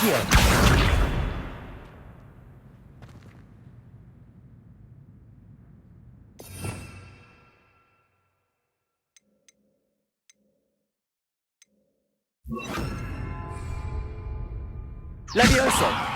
Accio. Levioso.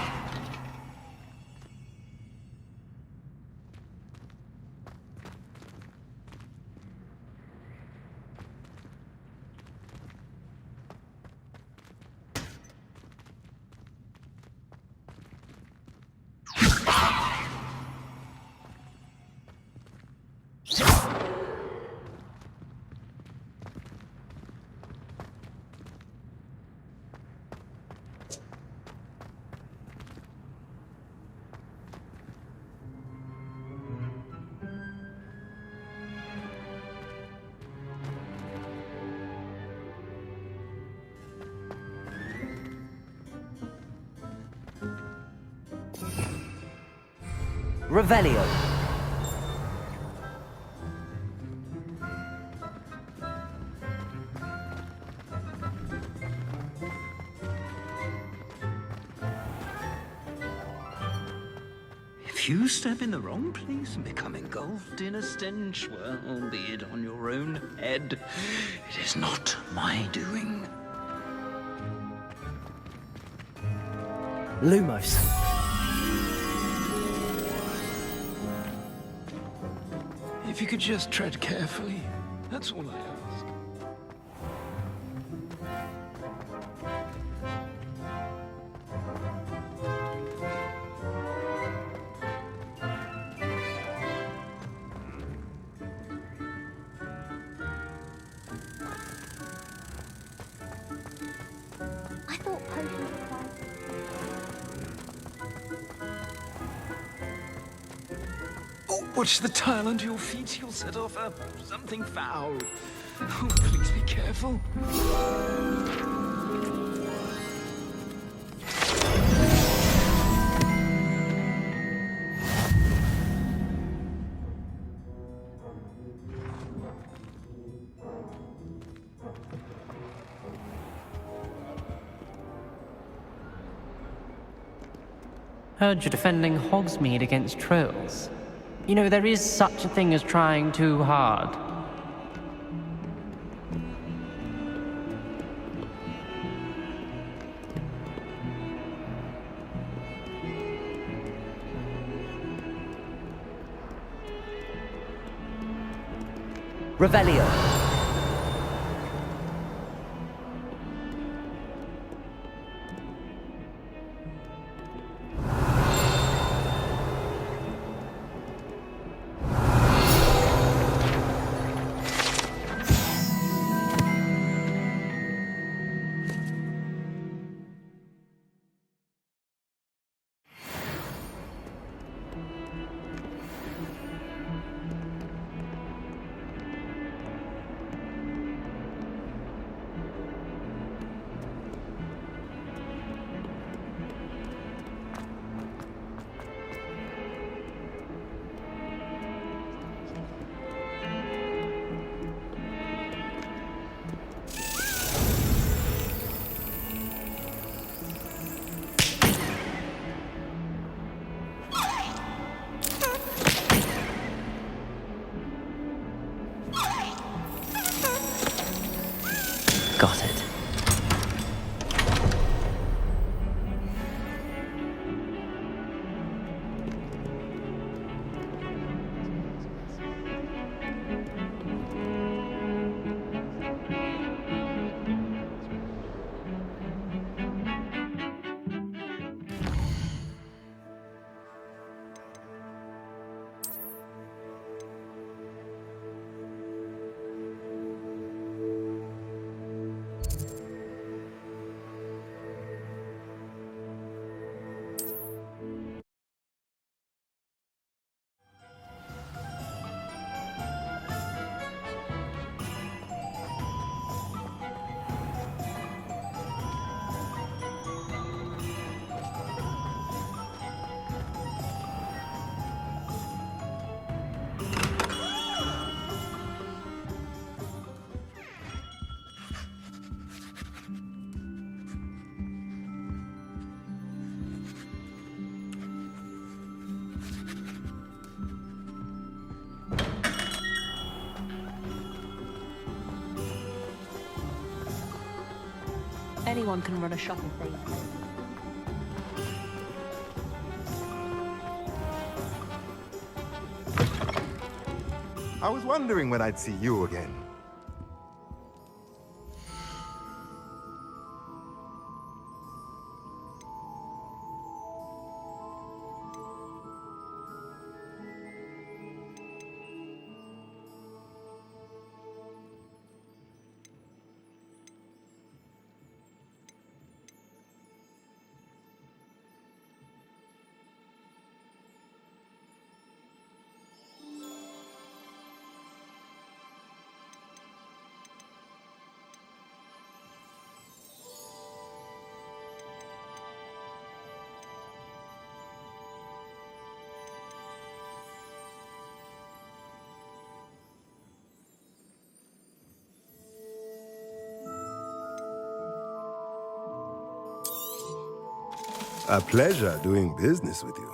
Revelio. If you step in the wrong place and become engulfed in a stench, well, be it on your own head. It is not my doing. Lumos. If you could just tread carefully, that's all I ask. I thought potions were fine. Oh, watch the tile under your feet. You'll set off something foul. Oh, please be careful. Heard you're defending Hogsmeade against trolls. You know, there is such a thing as trying too hard. Revelio. Anyone can run a shop if they like. I was wondering when I'd see you again. A pleasure doing business with you.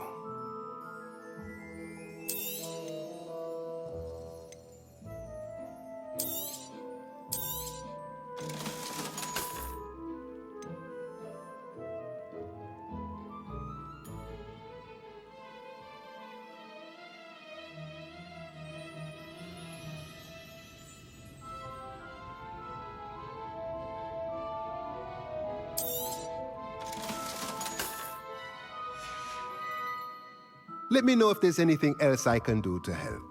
Let me know if there's anything else I can do to help.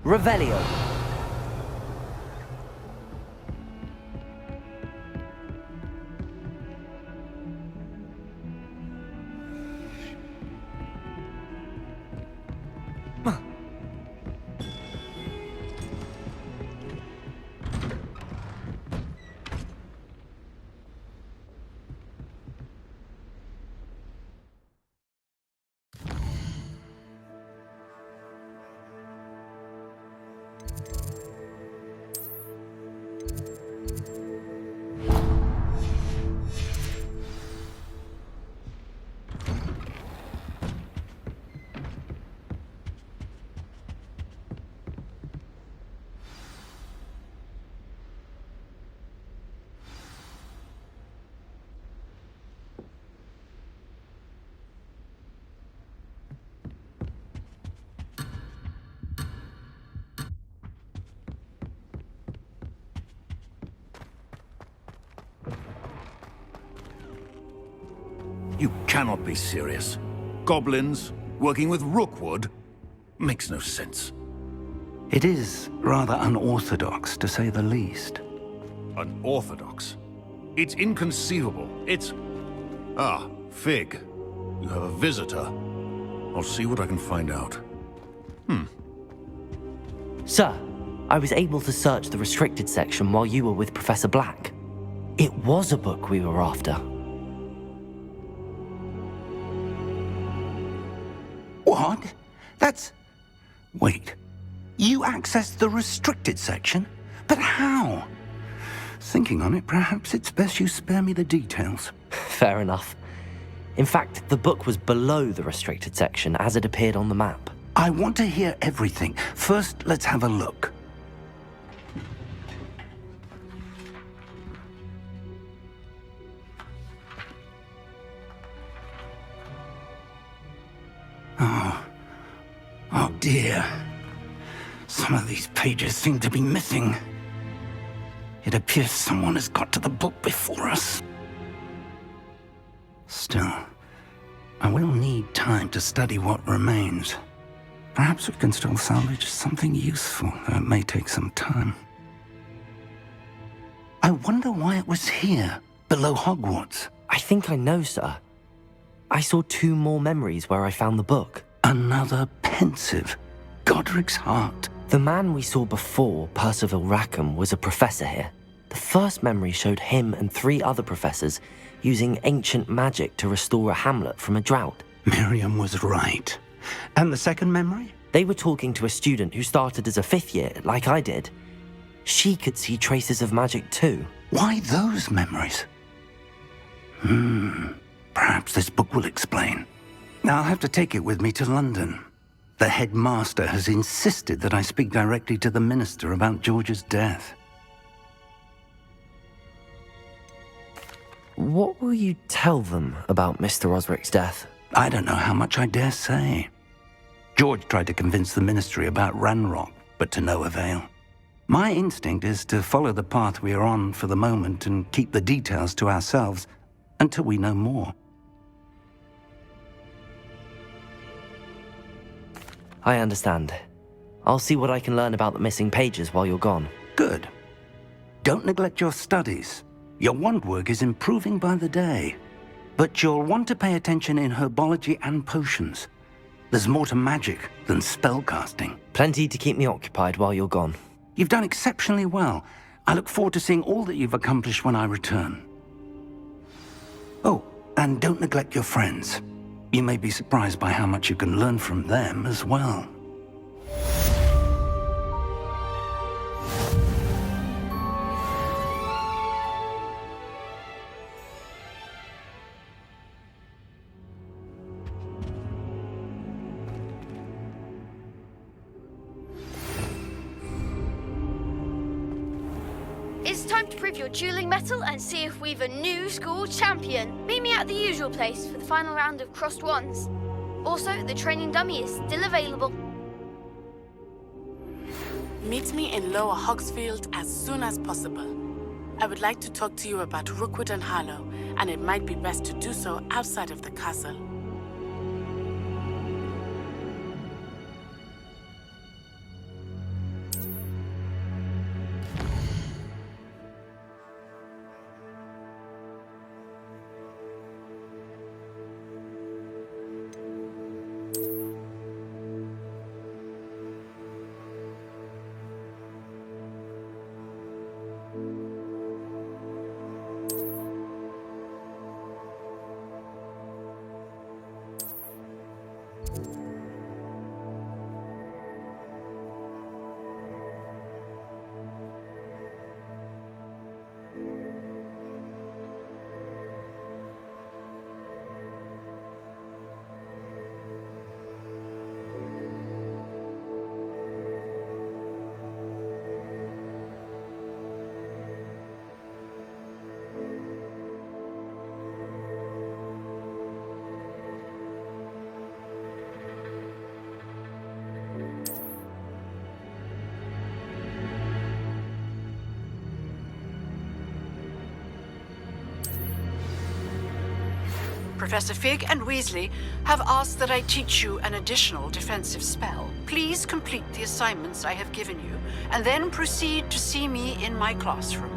Revelio. You cannot be serious. Goblins working with Rookwood? Makes no sense. It is rather unorthodox, to say the least. Unorthodox? It's inconceivable. It's... Ah, Fig. You have a visitor. I'll see what I can find out. Sir, I was able to search the restricted section while you were with Professor Black. It was a book we were after. What? That's... Wait. You accessed the restricted section? But how? Thinking on it, perhaps it's best you spare me the details. Fair enough. In fact, the book was below the restricted section as it appeared on the map. I want to hear everything. First, let's have a look. Oh dear. Some of these pages seem to be missing. It appears someone has got to the book before us. Still, I will need time to study what remains. Perhaps we can still salvage something useful, though it may take some time. I wonder why it was here, below Hogwarts. I think I know, sir. I saw 2 more memories where I found the book. Another pensive. Godric's heart. The man we saw before, Percival Rackham, was a professor here. The first memory showed him and 3 other professors using ancient magic to restore a hamlet from a drought. Miriam was right. And the second memory? They were talking to a student who started as a 5th year, like I did. She could see traces of magic too. Why those memories? Perhaps this book will explain. Now I'll have to take it with me to London. The headmaster has insisted that I speak directly to the minister about George's death. What will you tell them about Mr. Osric's death? I don't know how much I dare say. George tried to convince the ministry about Ranrock, but to no avail. My instinct is to follow the path we are on for the moment and keep the details to ourselves until we know more. I understand. I'll see what I can learn about the missing pages while you're gone. Good. Don't neglect your studies. Your wand work is improving by the day. But you'll want to pay attention in herbology and potions. There's more to magic than spellcasting. Plenty to keep me occupied while you're gone. You've done exceptionally well. I look forward to seeing all that you've accomplished when I return. Oh, and don't neglect your friends. You may be surprised by how much you can learn from them as well. It's time to prove your dueling mettle and see if we've a new school champion. Meet me at the usual place for the final round of crossed wands. Also, the training dummy is still available. Meet me in Lower Hogsfield as soon as possible. I would like to talk to you about Rookwood and Harlow, and it might be best to do so outside of the castle. Professor Fig and Weasley have asked that I teach you an additional defensive spell. Please complete the assignments I have given you, and then proceed to see me in my classroom.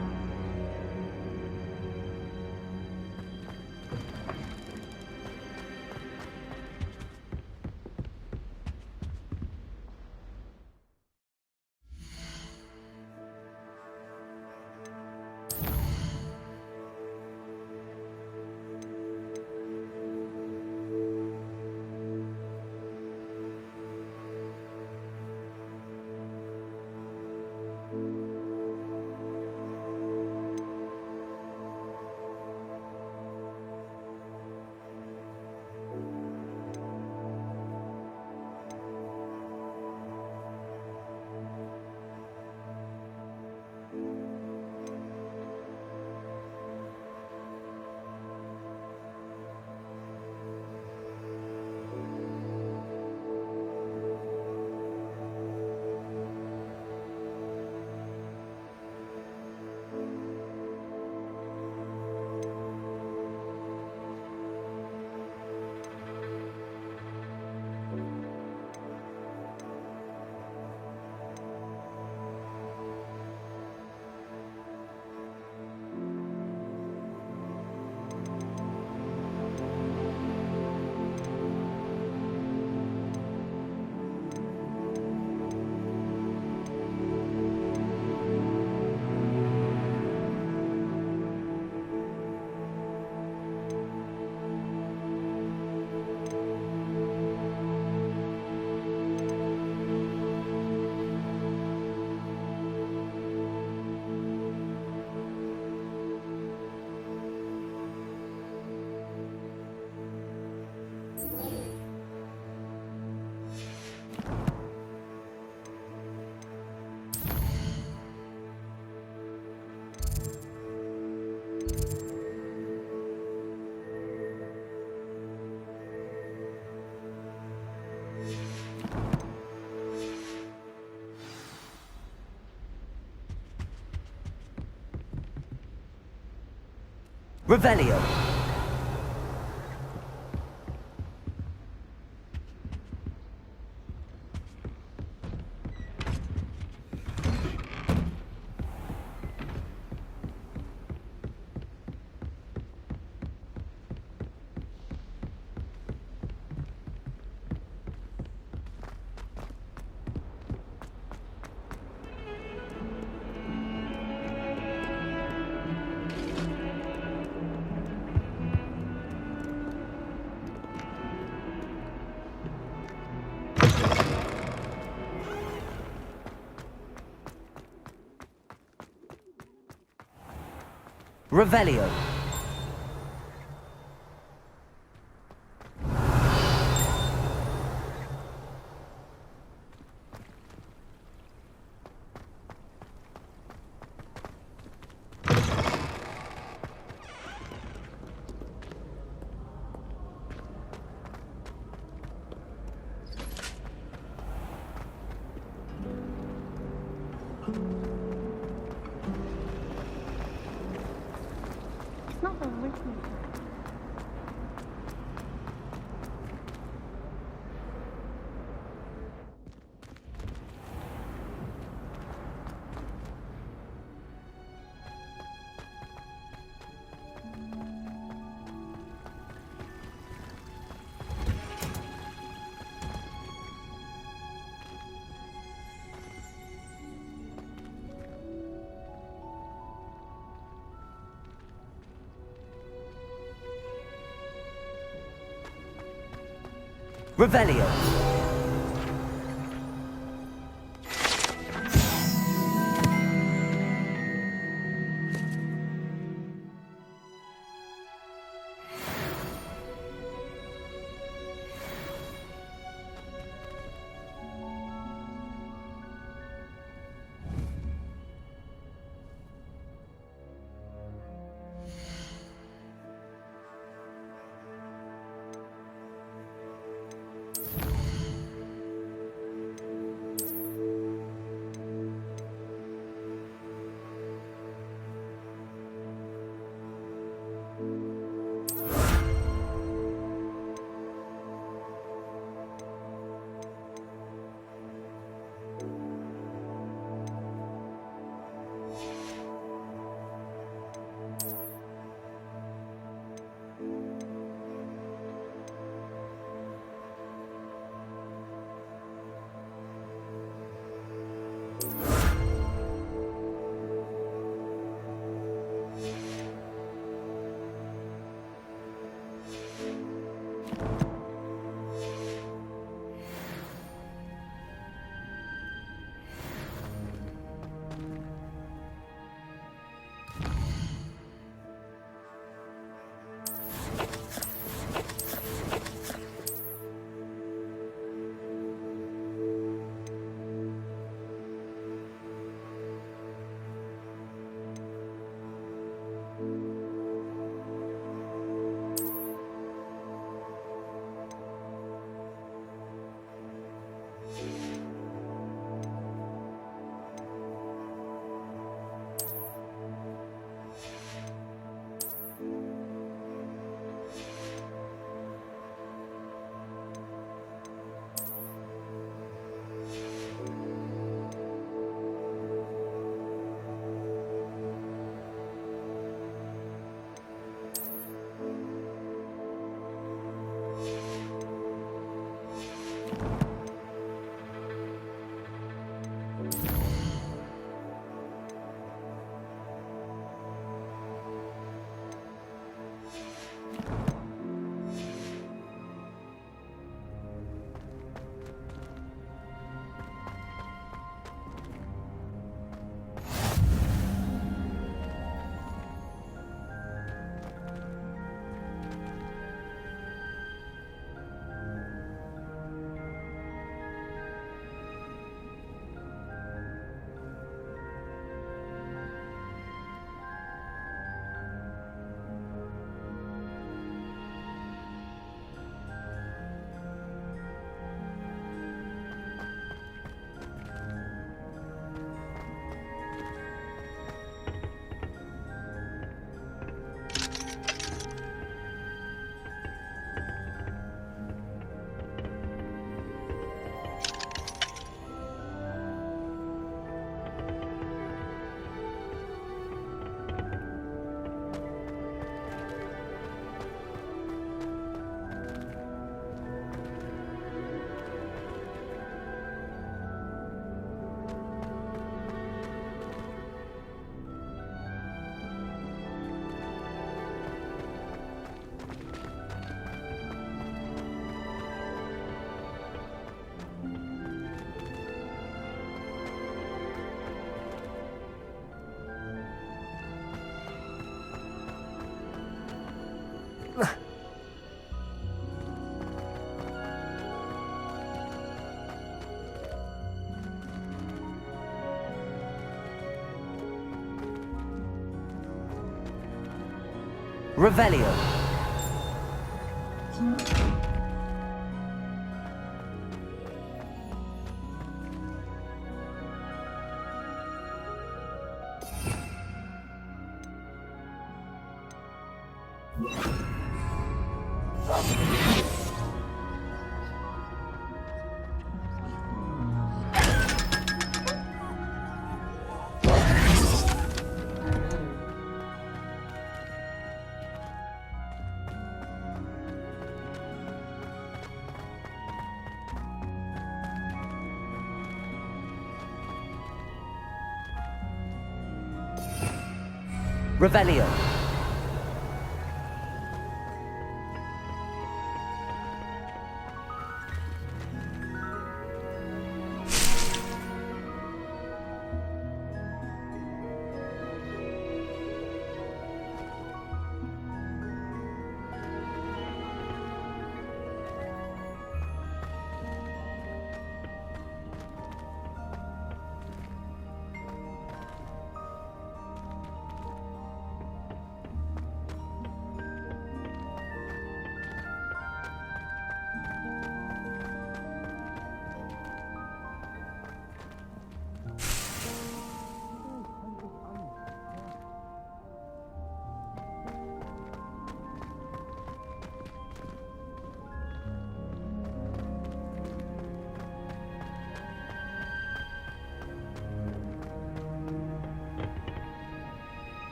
Revelio. Revelio. It's not the written. Revelio. Revelio. Revelio.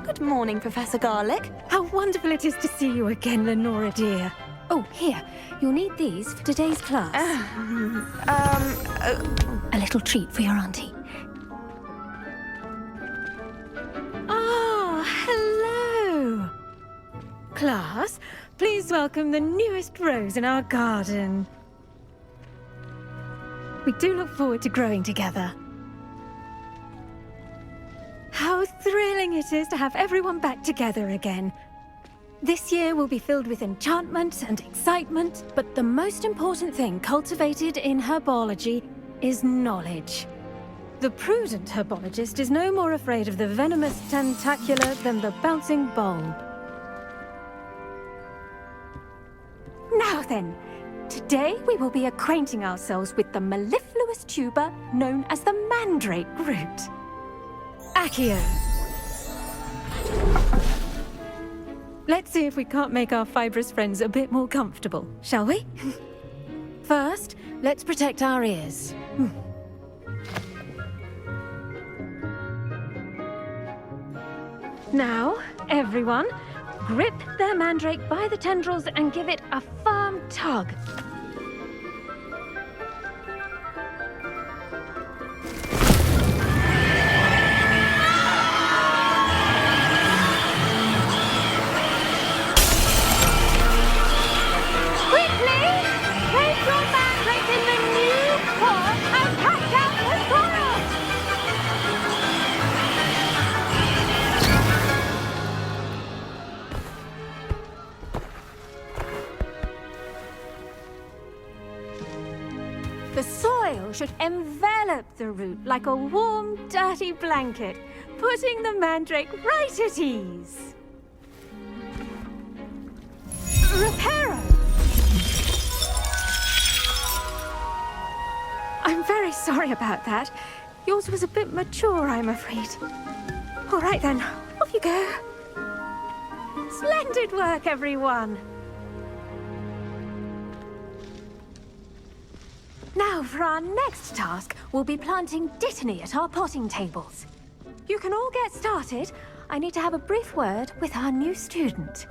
Good morning, Professor Garlick. How wonderful it is to see you again, Lenora dear. Oh, here. You'll need these for today's class. A little treat for your auntie. Ah, hello. Class, please welcome the newest rose in our garden. We do look forward to growing together. How thrilling it is to have everyone back together again. This year will be filled with enchantment and excitement, but the most important thing cultivated in herbology is knowledge. The prudent herbologist is no more afraid of the venomous tentacular than the bouncing bulb. Now then, today we will be acquainting ourselves with the mellifluous tuber known as the mandrake root. Accio. Let's see if we can't make our fibrous friends a bit more comfortable, shall we? First, let's protect our ears. Now, everyone, grip their mandrake by the tendrils and give it a firm tug. The soil should envelop the root like a warm, dirty blanket, putting the mandrake right at ease. Reparo! I'm very sorry about that. Yours was a bit mature, I'm afraid. All right then, off you go. Splendid work, everyone. Now, for our next task, we'll be planting dittany at our potting tables. You can all get started. I need to have a brief word with our new student.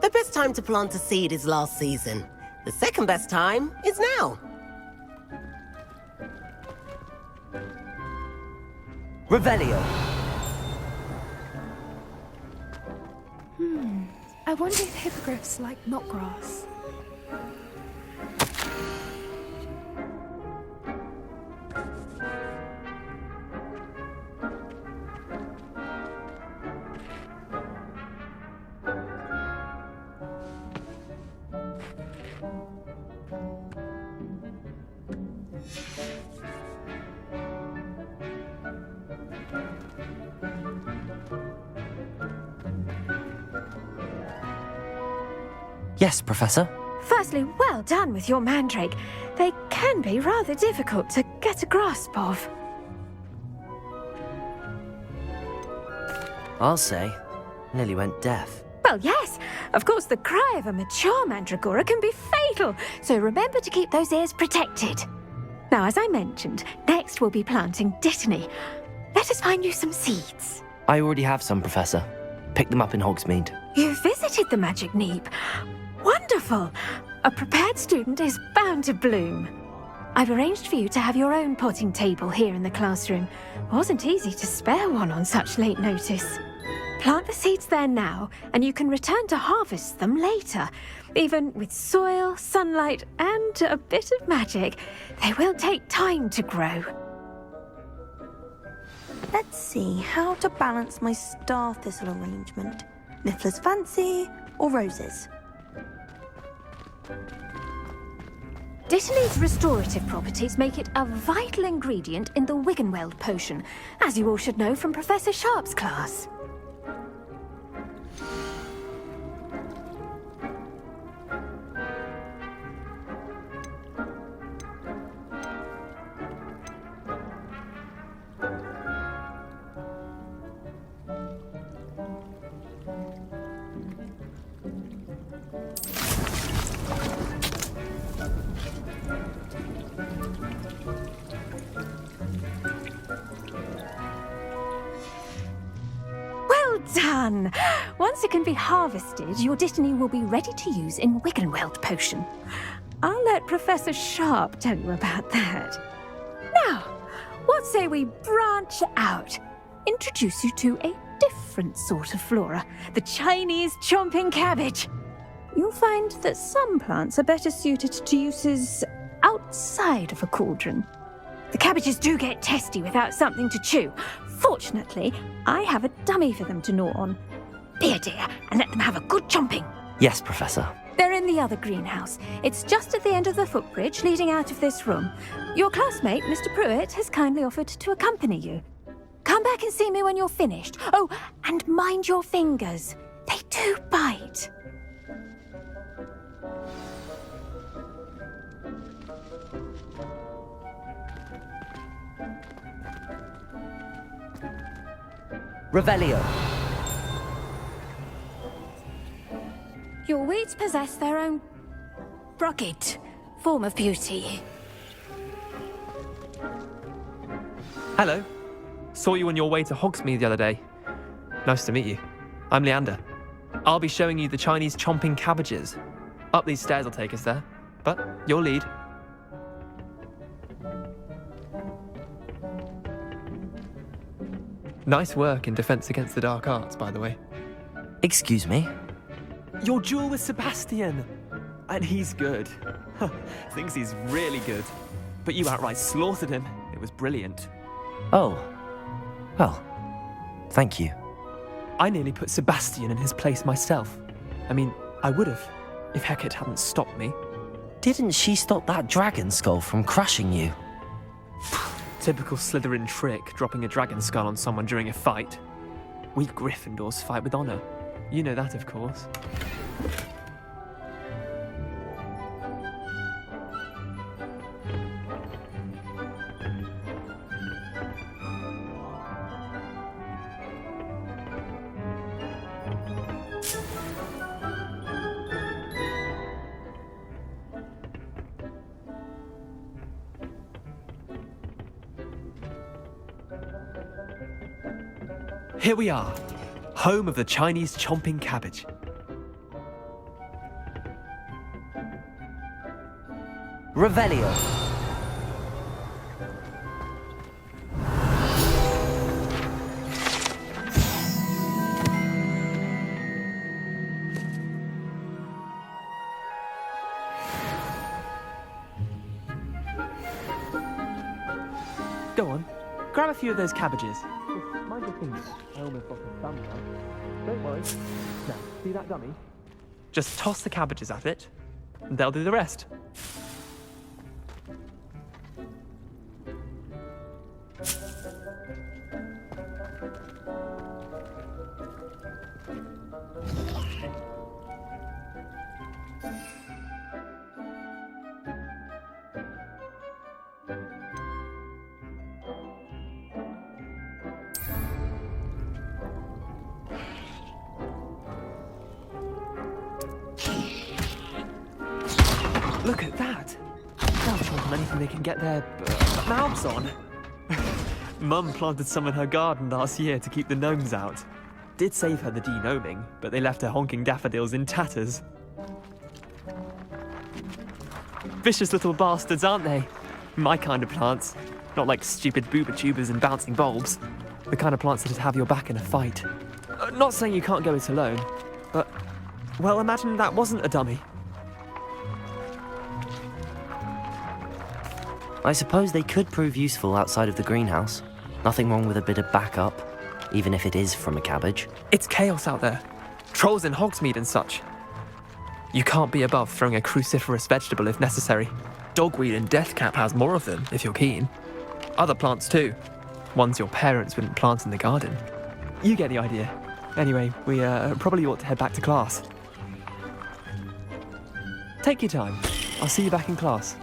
The best time to plant a seed is last season. The second best time is now. Revelio. I wonder if hippogriffs like knotgrass. Yes, Professor. Firstly, well done with your mandrake. They can be rather difficult to get a grasp of. I'll say. Nearly went deaf. Well, yes. Of course, the cry of a mature mandragora can be fatal, so remember to keep those ears protected. Now, as I mentioned, next we'll be planting dittany. Let us find you some seeds. I already have some, Professor. Picked them up in Hogsmeade. You visited the Magic Neep. Wonderful! A prepared student is bound to bloom. I've arranged for you to have your own potting table here in the classroom. Wasn't easy to spare one on such late notice. Plant the seeds there now, and you can return to harvest them later. Even with soil, sunlight, and a bit of magic, they will take time to grow. Let's see how to balance my star thistle arrangement. Niffler's Fancy or roses? Dittany's restorative properties make it a vital ingredient in the Wiggenweld potion, as you all should know from Professor Sharp's class. Done! Once it can be harvested, your dittany will be ready to use in Wiggenweld potion. I'll let Professor Sharp tell you about that. Now, what say we branch out? Introduce you to a different sort of flora, the Chinese chomping cabbage. You'll find that some plants are better suited to uses outside of a cauldron. The cabbages do get testy without something to chew. Fortunately, I have a dummy for them to gnaw on. Be a dear and let them have a good chomping. Yes, Professor. They're in the other greenhouse. It's just at the end of the footbridge leading out of this room. Your classmate, Mr. Pruitt, has kindly offered to accompany you. Come back and see me when you're finished. Oh, and mind your fingers. They do bite. Revelio. Your weeds possess their own rugged form of beauty. Hello. Saw you on your way to Hogsmeade the other day. Nice to meet you. I'm Leander. I'll be showing you the Chinese chomping cabbages. Up these stairs will take us there, but your lead. Nice work in Defense Against the Dark Arts, by the way. Excuse me? Your duel with Sebastian! And he's good. Thinks he's really good. But you outright slaughtered him. It was brilliant. Oh. Well, thank you. I nearly put Sebastian in his place myself. I mean, I would have, if Hecate hadn't stopped me. Didn't she stop that dragon skull from crushing you? Typical Slytherin trick, dropping a dragon skull on someone during a fight. We Gryffindors fight with honor. You know that, of course. Here we are, home of the Chinese chomping cabbage. Revelio. Go on, grab a few of those cabbages. Just mind your fingers. I almost got some thumb there. Don't worry. Now, see that dummy? Just toss the cabbages at it, and they'll do the rest. Look at that! They'll chomp on anything they can get their mouths on. Mum planted some in her garden last year to keep the gnomes out. Did save her the de-gnoming, but they left her honking daffodils in tatters. Vicious little bastards, aren't they? My kind of plants. Not like stupid booba tubers and bouncing bulbs. The kind of plants that'd have your back in a fight. Not saying you can't go it alone, but... well, imagine that wasn't a dummy. I suppose they could prove useful outside of the greenhouse. Nothing wrong with a bit of backup, even if it is from a cabbage. It's chaos out there. Trolls in Hogsmeade and such. You can't be above throwing a cruciferous vegetable if necessary. Dogweed and deathcap has more of them, if you're keen. Other plants too. Ones your parents wouldn't plant in the garden. You get the idea. Anyway, we probably ought to head back to class. Take your time. I'll see you back in class.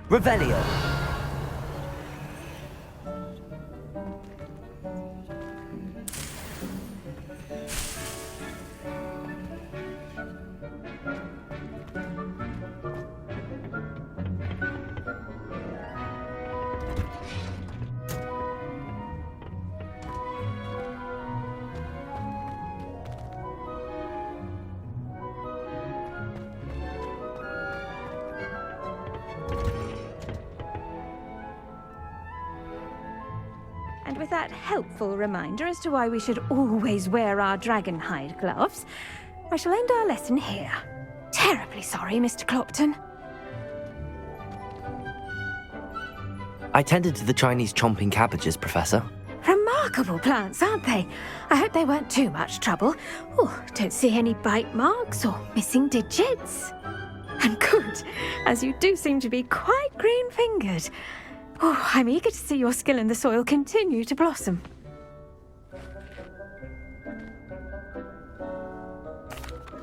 Revelio. And with that helpful reminder as to why we should always wear our dragon hide gloves, I shall end our lesson here. Terribly sorry, Mr. Clopton. I tended to the Chinese chomping cabbages, Professor. Remarkable plants, aren't they? I hope they weren't too much trouble. Oh, don't see any bite marks or missing digits. And good, as you do seem to be quite green-fingered. Oh, I'm eager to see your skill in the soil continue to blossom.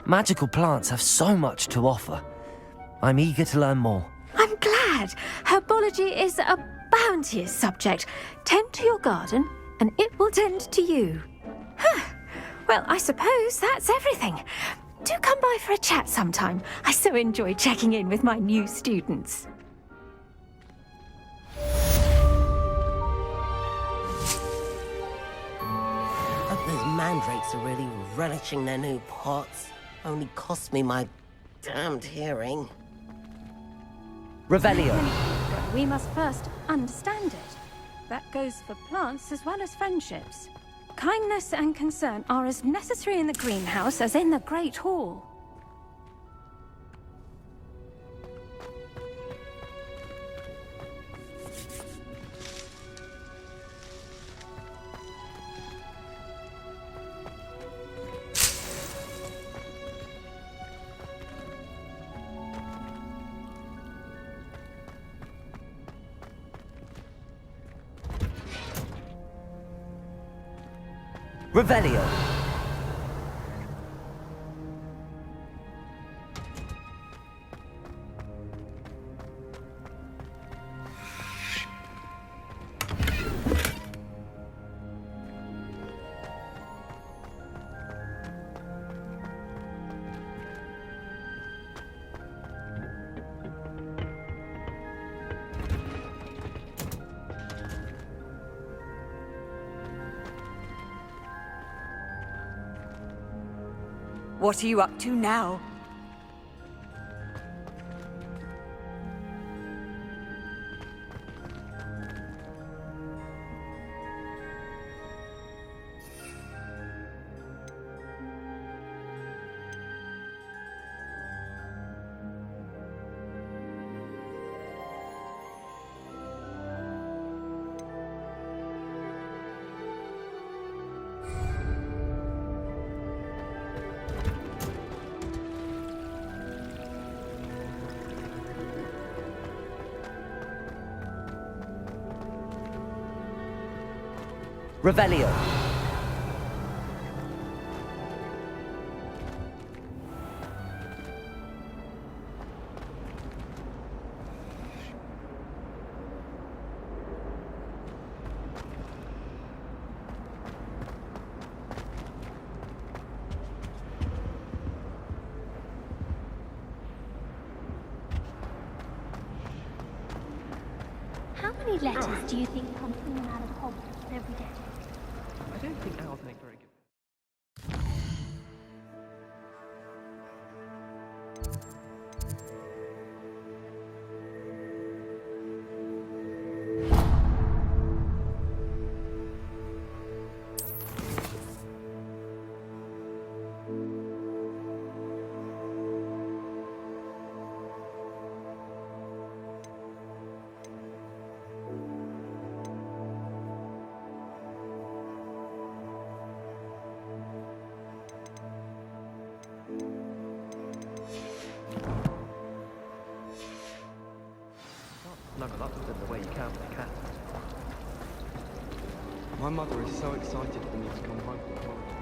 Magical plants have so much to offer. I'm eager to learn more. I'm glad. Herbology is a bounteous subject. Tend to your garden, and it will tend to you. Well, I suppose that's everything. Do come by for a chat sometime. I so enjoy checking in with my new students. Hope those mandrakes are really relishing their new pots. Only cost me my damned hearing. Revelio. But we must first understand it. That goes for plants as well as friendships. Kindness and concern are as necessary in the greenhouse as in the Great Hall. Revelio. What are you up to now? Revelio. How many letters do you think come in and out of Hogwarts every day? I don't think owls make very good. Snuggle up to them the way you can with a cat. My mother is so excited for me to come home from college.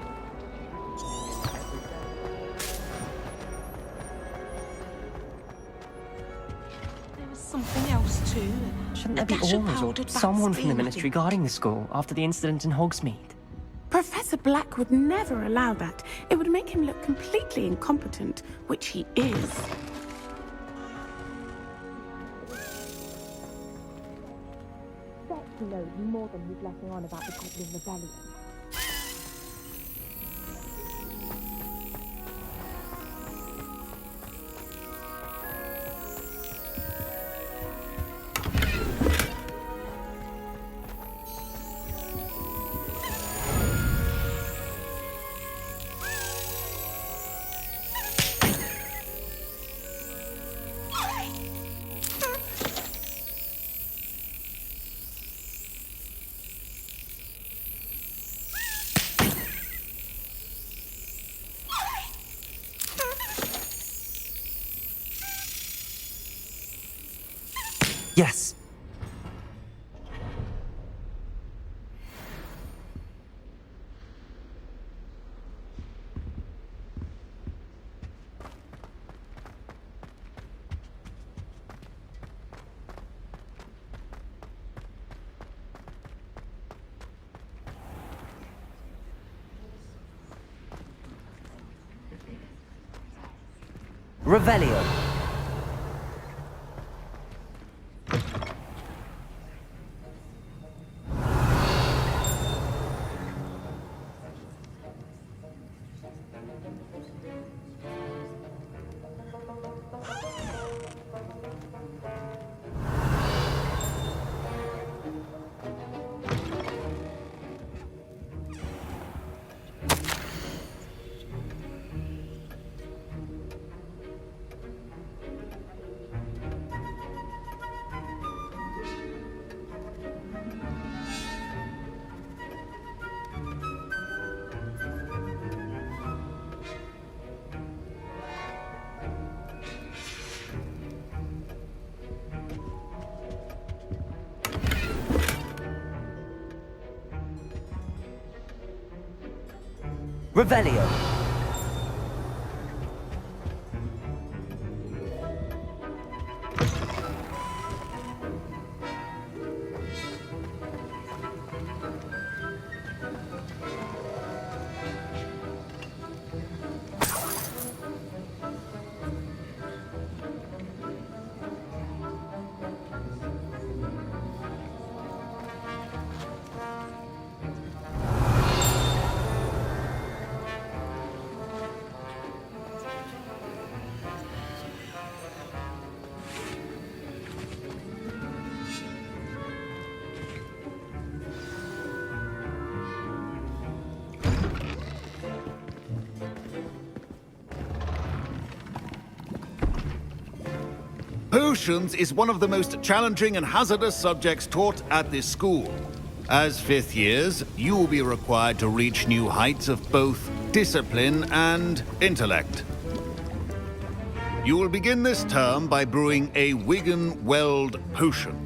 There was something else too. Shouldn't there be orders or someone from the Ministry guarding the school after the incident in Hogsmeade? Professor Black would never allow that. It would make him look completely incompetent, which he is. He knows more than he's letting on about the Goblin Rebellion. Yes. Revelio. Revelio. Potions is one of the most challenging and hazardous subjects taught at this school. As fifth years, you will be required to reach new heights of both discipline and intellect. You will begin this term by brewing a Wigan-Weld potion.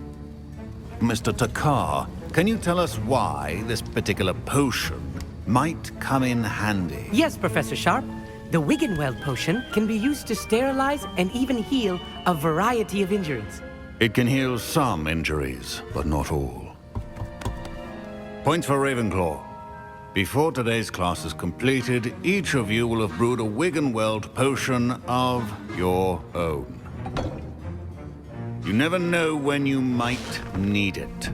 Mr. Takar, can you tell us why this particular potion might come in handy? Yes, Professor Sharp. The Wigan-Weld potion can be used to sterilize and even heal a variety of injuries. It can heal some injuries, but not all. Points for Ravenclaw. Before today's class is completed, each of you will have brewed a Wigan-Weld potion of your own. You never know when you might need it.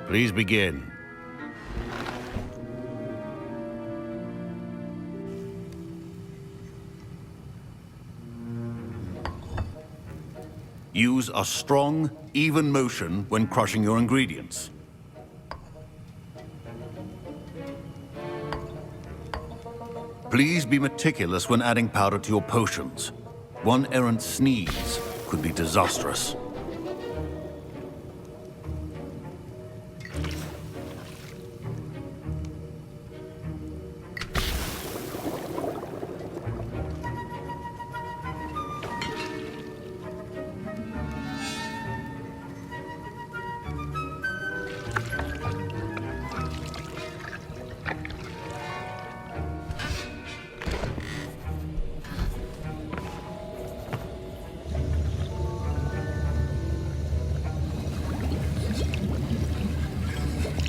Please begin. Use a strong, even motion when crushing your ingredients. Please be meticulous when adding powder to your potions. One errant sneeze could be disastrous.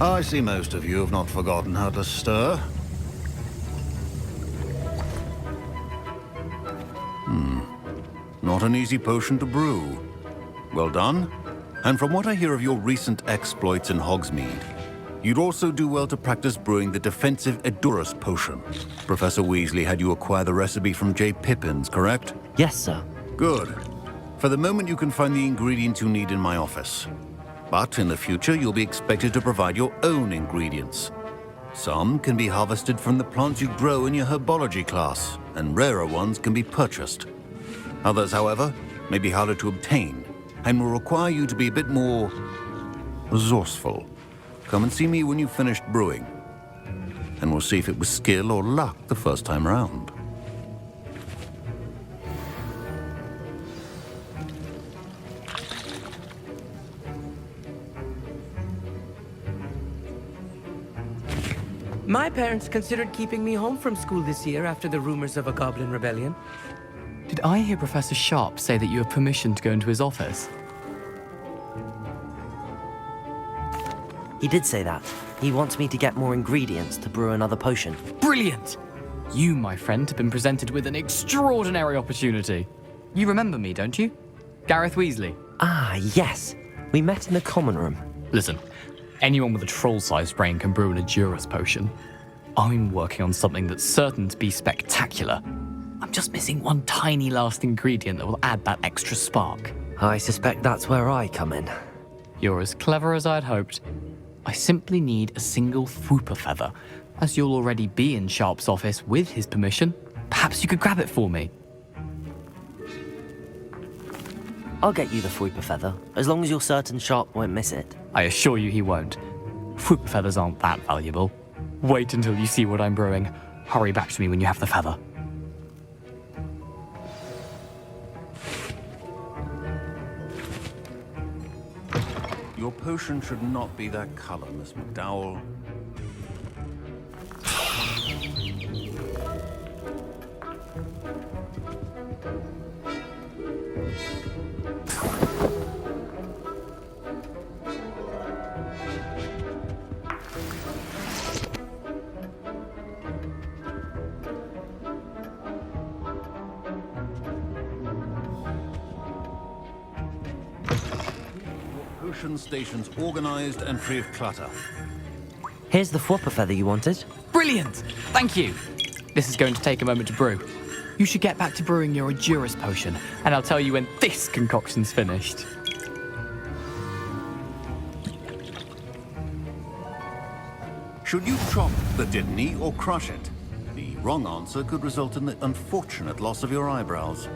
I see most of you have not forgotten how to stir. Not an easy potion to brew. Well done. And from what I hear of your recent exploits in Hogsmeade, you'd also do well to practice brewing the defensive Edurus potion. Professor Weasley had you acquire the recipe from J. Pippins, correct? Yes, sir. Good. For the moment, you can find the ingredients you need in my office. But in the future, you'll be expected to provide your own ingredients. Some can be harvested from the plants you grow in your herbology class, and rarer ones can be purchased. Others, however, may be harder to obtain, and will require you to be a bit more resourceful. Come and see me when you've finished brewing, and we'll see if it was skill or luck the first time round. My parents considered keeping me home from school this year after the rumors of a goblin rebellion. Did I hear Professor Sharp say that you have permission to go into his office? He did say that. He wants me to get more ingredients to brew another potion. Brilliant! You, my friend, have been presented with an extraordinary opportunity. You remember me, don't you? Gareth Weasley. Ah, yes. We met in the common room. Listen, anyone with a troll-sized brain can brew an Edurus potion. I'm working on something that's certain to be spectacular. I'm just missing one tiny last ingredient that will add that extra spark. I suspect that's where I come in. You're as clever as I'd hoped. I simply need a single Fwooper feather. As you'll already be in Sharp's office with his permission, perhaps you could grab it for me. I'll get you the Fwooper feather, as long as you're certain Sharp won't miss it. I assure you he won't. Fwooper feathers aren't that valuable. Wait until you see what I'm brewing. Hurry back to me when you have the feather. Your potion should not be that color, Miss McDowell. Potion stations organized and free of clutter. Here's the Fwooper feather you wanted. Brilliant! Thank you! This is going to take a moment to brew. You should get back to brewing your Edurus potion, and I'll tell you when this concoction's finished. Should you chop the Didney or crush it? The wrong answer could result in the unfortunate loss of your eyebrows.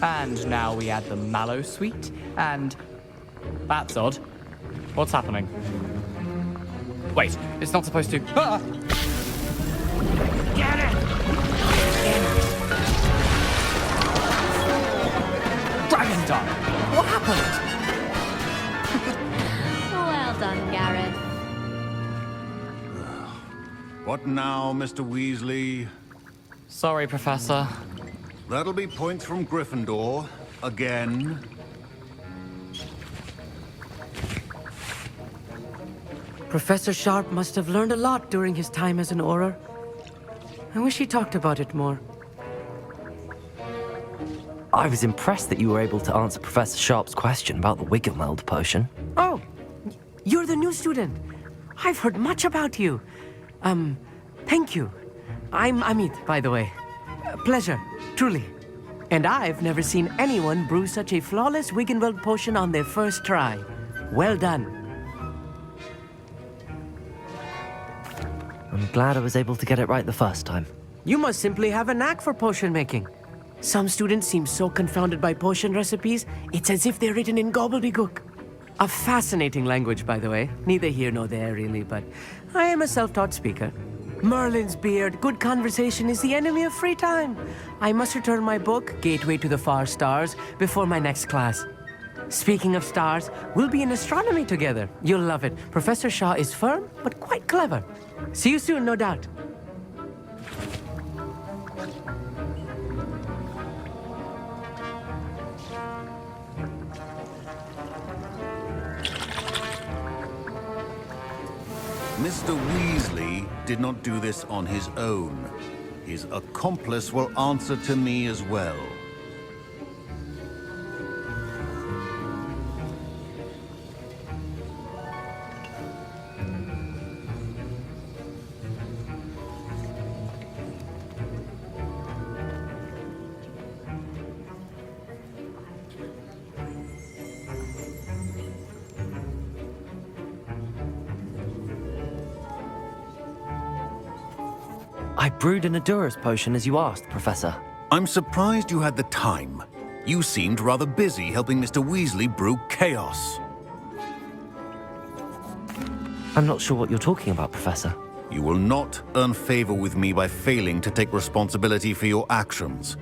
And now we add the mallow sweet, and... That's odd. What's happening? Wait, it's not supposed to... Ah! Get it! Dragon Dog! What happened? Well done, Gareth. What now, Mr. Weasley? Sorry, Professor. That'll be points from Gryffindor. Again. Professor Sharp must have learned a lot during his time as an Auror. I wish he talked about it more. I was impressed that you were able to answer Professor Sharp's question about the Wiggenweld potion. Oh, you're the new student. I've heard much about you. Thank you. I'm Amit, by the way. Pleasure, truly. And I've never seen anyone brew such a flawless Wiggenweld potion on their first try. Well done. I'm glad I was able to get it right the first time. You must simply have a knack for potion making. Some students seem so confounded by potion recipes, it's as if they're written in gobbledygook. A fascinating language, by the way. Neither here nor there, really, but I am a self-taught speaker. Merlin's beard, good conversation is the enemy of free time. I must return my book, Gateway to the Far Stars, before my next class. Speaking of stars, we'll be in astronomy together. You'll love it. Professor Shaw is firm, but quite clever. See you soon, no doubt. Mr. Weasley did not do this on his own. His accomplice will answer to me as well. I brewed an Adura's potion as you asked, Professor. I'm surprised you had the time. You seemed rather busy helping Mr. Weasley brew chaos. I'm not sure what you're talking about, Professor. You will not earn favor with me by failing to take responsibility for your actions.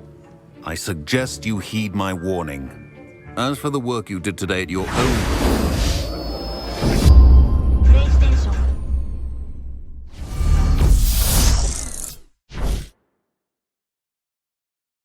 I suggest you heed my warning. As for the work you did today at your own...